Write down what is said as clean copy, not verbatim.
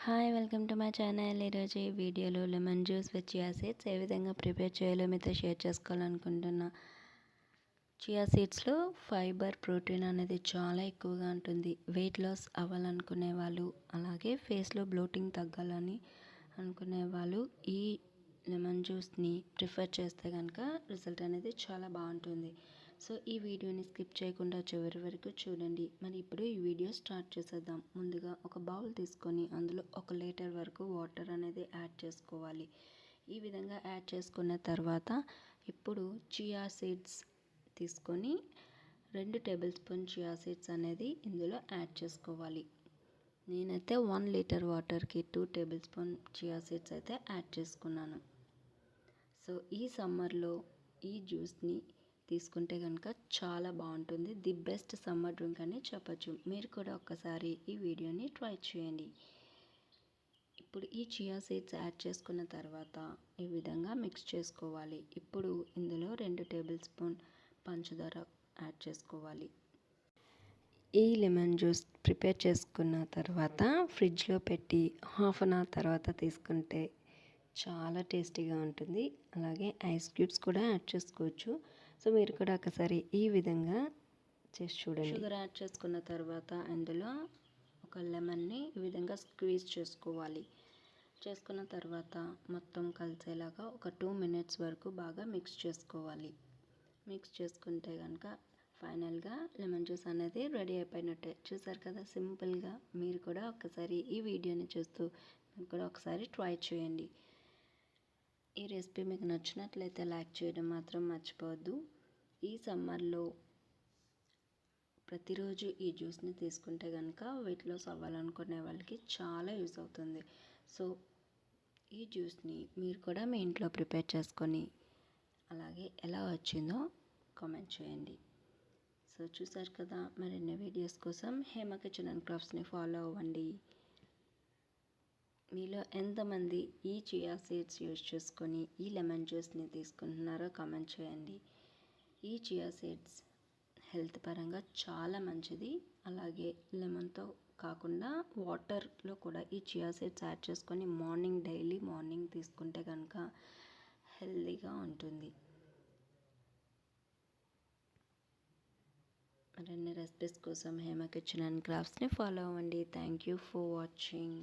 Hi welcome to my channel. ఈరోజు ఈ వీడియోలో lemon juice with chia seeds ఏ విధంగా ప్రిపేర్ చేయాలో మీతో షేర్ చేసుకోవాలనుకుంటున్నా. చియా సీడ్స్లో ఫైబర్, ప్రోటీన్ అనేది చాలా ఎక్కువగా ఉంటుంది. వెయిట్ లాస్ అవ్వాలనుకునే వాళ్ళు, అలాగే ఫేస్లో బ్లోటింగ్ తగ్గాలని అనుకునే వాళ్ళు ఈ లెమన్ జ్యూస్ని ప్రిఫర్ చేస్తే కనుక రిజల్ట్ అనేది చాలా బాగుంటుంది. సో ఈ వీడియోని స్కిప్ చేయకుండా చివరి వరకు చూడండి. మరి ఇప్పుడు ఈ వీడియో స్టార్ట్ చేసేద్దాం. ముందుగా ఒక బౌల్ తీసుకొని అందులో 1 లీటర్ వరకు వాటర్ అనేది యాడ్ చేసుకోవాలి. ఈ విధంగా యాడ్ చేసుకున్న తర్వాత ఇప్పుడు చియా సీడ్స్ తీసుకొని 2 టేబుల్ స్పూన్ చియా సీడ్స్ అనేది ఇందులో యాడ్ చేసుకోవాలి. నేనైతే 1 లీటర్ వాటర్కి 2 టేబుల్ స్పూన్ చియా సీడ్స్ అయితే యాడ్ చేసుకున్నాను. సో ఈ సమ్మర్లో ఈ జ్యూస్ని తీసుకుంటే కనుక చాలా బాగుంటుంది. ది బెస్ట్ సమ్మర్ డ్రింక్ అని చెప్పచ్చు. మీరు కూడా ఒక్కసారి ఈ వీడియోని ట్రై చేయండి. ఇప్పుడు ఈ చియా సీడ్స్ యాడ్ చేసుకున్న తర్వాత ఈ విధంగా మిక్స్ చేసుకోవాలి. ఇప్పుడు ఇందులో 2 టేబుల్ స్పూన్ పంచదార యాడ్ చేసుకోవాలి. ఈ లెమన్ జ్యూస్ ప్రిపేర్ చేసుకున్న తర్వాత ఫ్రిడ్జ్లో పెట్టి హాఫ్ అన్ అవర్ తర్వాత తీసుకుంటే చాలా టేస్టీగా ఉంటుంది. అలాగే ఐస్ క్యూబ్స్ కూడా యాడ్ చేసుకోవచ్చు. సో మీరు కూడా ఒకసారి ఈ విధంగా చేసి చూడండి. షుగర్ యాడ్ చేసుకున్న తర్వాత అందులో ఒక లెమన్ని ఈ విధంగా స్క్వీజ్ చేసుకోవాలి. చేసుకున్న తర్వాత మొత్తం కలిసేలాగా ఒక 2 మినిట్స్ వరకు బాగా మిక్స్ చేసుకోవాలి. మిక్స్ చేసుకుంటే కనుక ఫైనల్గా లెమన్ జ్యూస్ అనేది రెడీ అయిపోయినట్టే. చూసారు కదా, సింపుల్గా. మీరు కూడా ఒకసారి ఈ వీడియోని చూస్తూ మీరు కూడా ఒకసారి ట్రై చేయండి. ఈ రెసిపీ మీకు నచ్చినట్లయితే లైక్ చేయడం మాత్రం మర్చిపోవద్దు. ఈ సమ్మర్లో ప్రతిరోజు ఈ జ్యూస్ని తీసుకుంటే కనుక వెయిట్ లాస్ అవ్వాలనుకునే వాళ్ళకి చాలా యూస్ అవుతుంది. సో ఈ జ్యూస్ని మీరు కూడా మీ ఇంట్లో ప్రిపేర్ చేసుకొని అలాగే ఎలా వచ్చిందో కామెంట్ చేయండి. సో చూసారు కదా, మరిన్ని వీడియోస్ కోసం హేమ కిచెన్ అండ్ క్రాఫ్ట్స్ని ఫాలో అవ్వండి. మీలో ఎంతమంది ఈ చియా సీడ్స్ యూజ్ చేసుకొని ఈ లెమన్ జ్యూస్ని తీసుకుంటున్నారో కామెంట్ చేయండి. ఈ చియా సీడ్స్ హెల్త్ పరంగా చాలా మంచిది. అలాగే లెమన్తో కాకుండా వాటర్లో కూడా ఈ చియా సీడ్స్ యాడ్ చేసుకొని డైలీ మార్నింగ్ తీసుకుంటే కనుక హెల్తీగా ఉంటుంది. మరిన్ని రెసిపీస్ కోసం హేమ కిచెన్ అండ్ క్రాఫ్ట్స్ని ఫాలో అవ్వండి. Thank you for watching.